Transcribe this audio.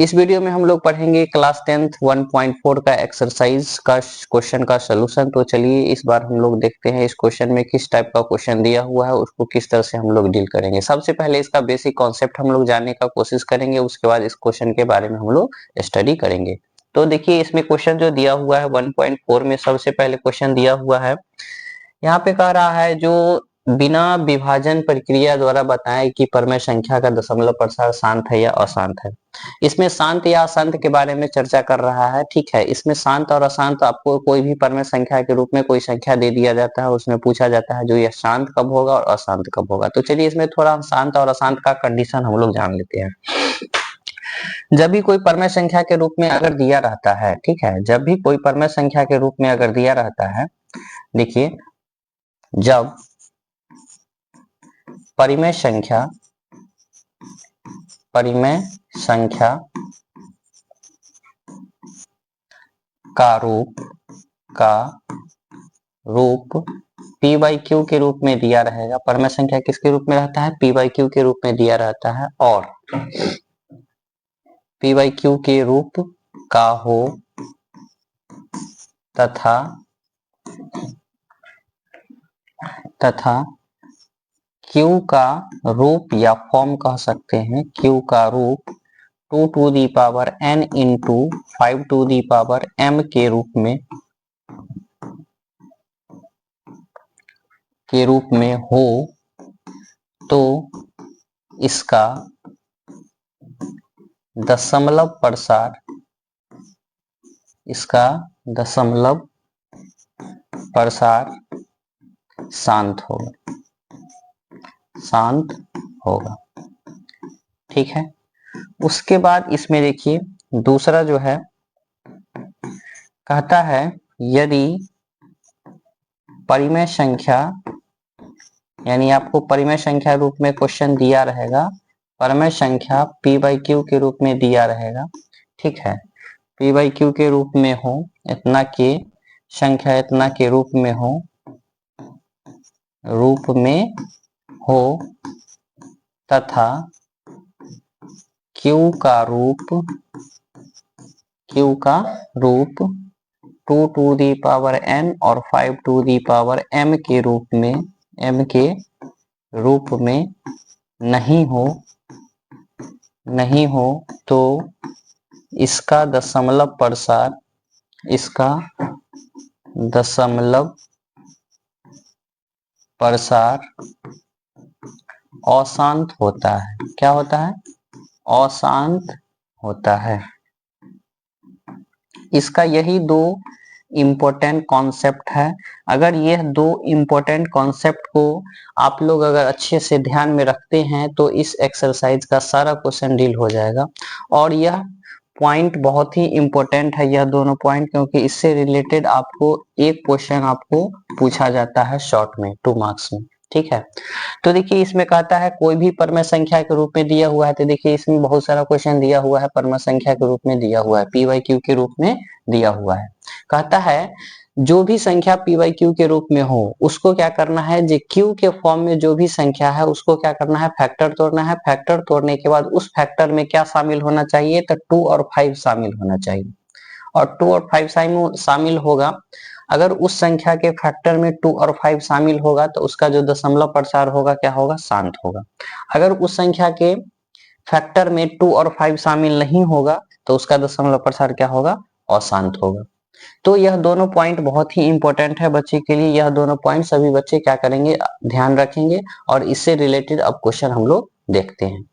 इस वीडियो में हम लोग पढ़ेंगे क्लास 10th 1.4 का एक्सरसाइज का क्वेश्चन का सलूशन। तो चलिए इस बार हम लोग देखते हैं इस क्वेश्चन में किस टाइप का क्वेश्चन दिया हुआ है, उसको किस तरह से हम लोग डील करेंगे। सबसे पहले इसका बेसिक कॉन्सेप्ट हम लोग जानने का कोशिश करेंगे, उसके बाद इस क्वेश्चन के बारे में हम लोग स्टडी करेंगे। तो देखिए इसमें क्वेश्चन जो दिया हुआ है 1.4 में सबसे पहले क्वेश्चन दिया हुआ है, यहाँ पे कह रहा है जो बिना विभाजन प्रक्रिया द्वारा बताएं कि परमेय संख्या का दशमलव प्रसार शांत है या अशांत है। इसमें शांत या अशांत के बारे में चर्चा कर रहा है। ठीक है, इसमें शांत और अशांत आपको कोई भी परमेय संख्या के रूप में कोई संख्या दे दिया जाता है, उसमें पूछा जाता है जो यह शांत कब होगा और अशांत कब होगा। तो चलिए इसमें थोड़ा शांत और अशांत का कंडीशन हम लोग जान लेते हैं। जब भी कोई परमेय संख्या के रूप में अगर दिया रहता है, ठीक है, जब भी कोई परमेय संख्या के रूप में अगर दिया रहता है, देखिए जब परिमेय संख्या का रूप p बाई क्यू के रूप में दिया रहेगा। परमेय संख्या किसके रूप में रहता है? p बाई क्यू के रूप में दिया रहता है, और p बाई क्यू के रूप का हो तथा q का रूप या फॉर्म कह सकते हैं, q का रूप 2 to the power n into 5 to the power m के रूप में हो, तो इसका दशमलव प्रसार शांत होगा। ठीक है, उसके बाद इसमें देखिए दूसरा जो है कहता है यदि परिमेय संख्या, यानी आपको परिमेय संख्या रूप में क्वेश्चन दिया रहेगा, परिमेय संख्या p बाई क्यू के रूप में दिया रहेगा। ठीक है, p बाई क्यू के रूप में हो, इतना के संख्या इतना के रूप में हो तथा q का रूप 2 टू दी पावर n और 5 टू दी पावर m के रूप में नहीं हो, तो इसका दशमलव प्रसार अशांत होता है। क्या होता है? अशांत होता है। इसका यही दो इम्पोर्टेंट कॉन्सेप्ट है। अगर यह दो इम्पोर्टेंट कॉन्सेप्ट को आप लोग अगर अच्छे से ध्यान में रखते हैं तो इस एक्सरसाइज का सारा क्वेश्चन डील हो जाएगा। और यह पॉइंट बहुत ही इम्पोर्टेंट है, यह दोनों पॉइंट, क्योंकि इससे रिलेटेड आपको एक क्वेश्चन आपको पूछा जाता है शॉर्ट में 2 मार्क्स में। ठीक है, तो देखिए इसमें कहता है कोई भी परमेय संख्या के रूप में दिया हुआ है। तो देखिए इसमें बहुत सारा क्वेश्चन दिया हुआ है, परमेय संख्या के रूप में दिया हुआ है, p बाई क्यू के रूप में दिया हुआ है। कहता है जो भी संख्या p बाई क्यू के रूप में हो उसको क्या करना है, जो q के फॉर्म में जो भी संख्या है उसको क्या करना है, फैक्टर तोड़ना है। फैक्टर तोड़ने के बाद उस फैक्टर में क्या शामिल होना चाहिए, तो 2 और 5 शामिल होना चाहिए। और 2 और 5 शामिल होगा, अगर उस संख्या के फैक्टर में 2 और 5 शामिल होगा तो उसका जो दशमलव प्रसार होगा क्या होगा, शांत होगा। अगर उस संख्या के फैक्टर में 2 और 5 शामिल नहीं होगा तो उसका दशमलव प्रसार क्या होगा, अशांत होगा। तो यह दोनों पॉइंट बहुत ही इंपॉर्टेंट है बच्चे के लिए। यह दोनों पॉइंट सभी बच्चे क्या करेंगे, ध्यान रखेंगे। और इससे रिलेटेड अब क्वेश्चन हम लोग देखते हैं।